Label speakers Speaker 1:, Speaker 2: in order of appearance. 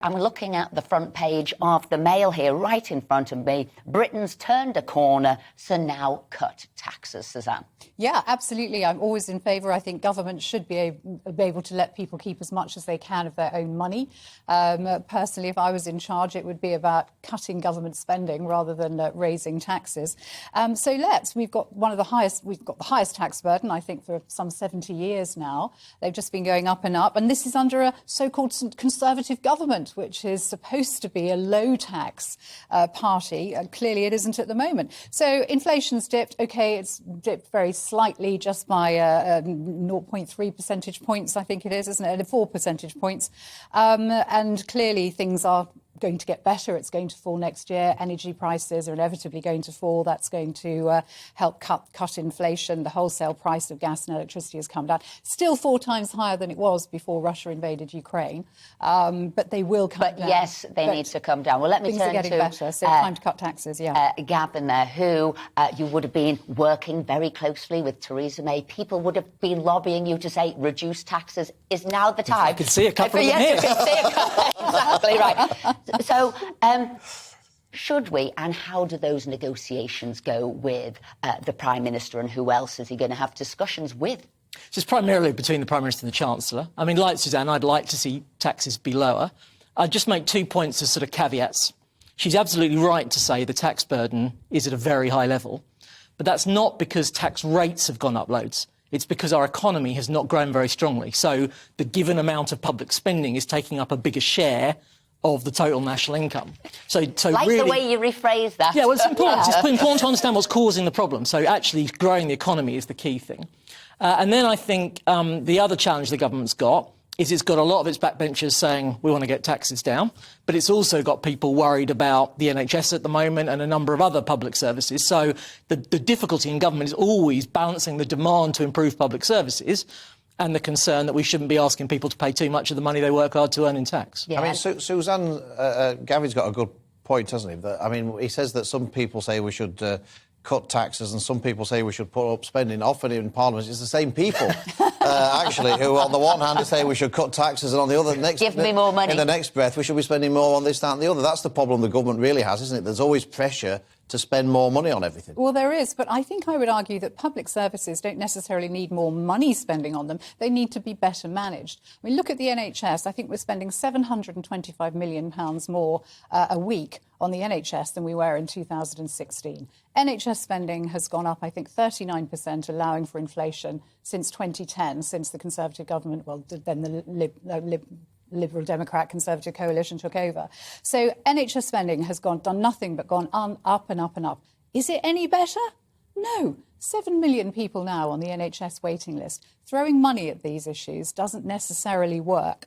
Speaker 1: I'm looking at the front page of the Mail here, right in front of me. Britain's turned a corner, so now cut taxes, Suzanne.
Speaker 2: Yeah, absolutely. I'm always in favour. I think government should be able to let people keep as much as they can of their own money. Personally, if I was in charge, it would be about cutting government spending rather than raising taxes. We've got the highest tax burden, I think, for some 70 years now. They've just been going up and up. And this is under a so-called Conservative government, which is supposed to be a low-tax party. Clearly, it isn't at the moment. So inflation's dipped. OK, it's dipped very slightly, just by 0.3 percentage points, I think it is, isn't it? 4 percentage points. And clearly, things are going to get better. It's going to fall next year. Energy prices are inevitably going to fall. That's going to help cut inflation. The wholesale price of gas and electricity has come down. Still 4 times higher than it was before Russia invaded Ukraine. But they will come down.
Speaker 1: But yes, they need to come down. Well, let me
Speaker 2: turn
Speaker 1: to...
Speaker 2: Things are getting better, so time to cut taxes, yeah.
Speaker 1: Gavin there, who you would have been working very closely with Theresa May. People would have been lobbying you to say reduce taxes. Is now the time?
Speaker 3: I can see a couple of them
Speaker 1: here.
Speaker 3: here.
Speaker 1: You can see a couple. Exactly right. So, should we, and how do those negotiations go with the Prime Minister, and who else is he going to have discussions with?
Speaker 3: Just primarily between the Prime Minister and the Chancellor. I mean, like Suzanne, I'd like to see taxes be lower. I'd just make 2 points as sort of caveats. She's absolutely right to say the tax burden is at a very high level, but that's not because tax rates have gone up loads. It's because our economy has not grown very strongly. So the given amount of public spending is taking up a bigger share of the total national income. So
Speaker 1: like
Speaker 3: really,
Speaker 1: the way you rephrase that.
Speaker 3: Yeah, well, it's important. It's important to understand what's causing the problem. So actually growing the economy is the key thing. And then I think the other challenge the government's got is it's got a lot of its backbenchers saying we want to get taxes down, but it's also got people worried about the NHS at the moment and a number of other public services. So the difficulty in government is always balancing the demand to improve public services and the concern that we shouldn't be asking people to pay too much of the money they work hard to earn in tax.
Speaker 4: Yeah. I mean, Suzanne, Gavin's got a good point, hasn't he? That, I mean, he says that some people say we should cut taxes and some people say we should put up spending. Often in Parliament, it's the same people, actually, who on the one hand say we should cut taxes and on the other,
Speaker 1: give me more money.
Speaker 4: In the next breath, we should be spending more on this, that and the other. That's the problem the government really has, isn't it? There's always pressure to spend more money on everything.
Speaker 2: Well, there is, but I think I would argue that public services don't necessarily need more money spending on them. They need to be better managed. I mean, look at the NHS. I think we're spending £725 million more a week on the NHS than we were in 2016. NHS spending has gone up, I think, 39%, allowing for inflation since 2010, since the Conservative government, well, then the Liberal Democrat Conservative coalition took over. So NHS spending has done nothing but gone up and up and up. Is it any better? No. 7 million people now on the NHS waiting list. Throwing money at these issues doesn't necessarily work.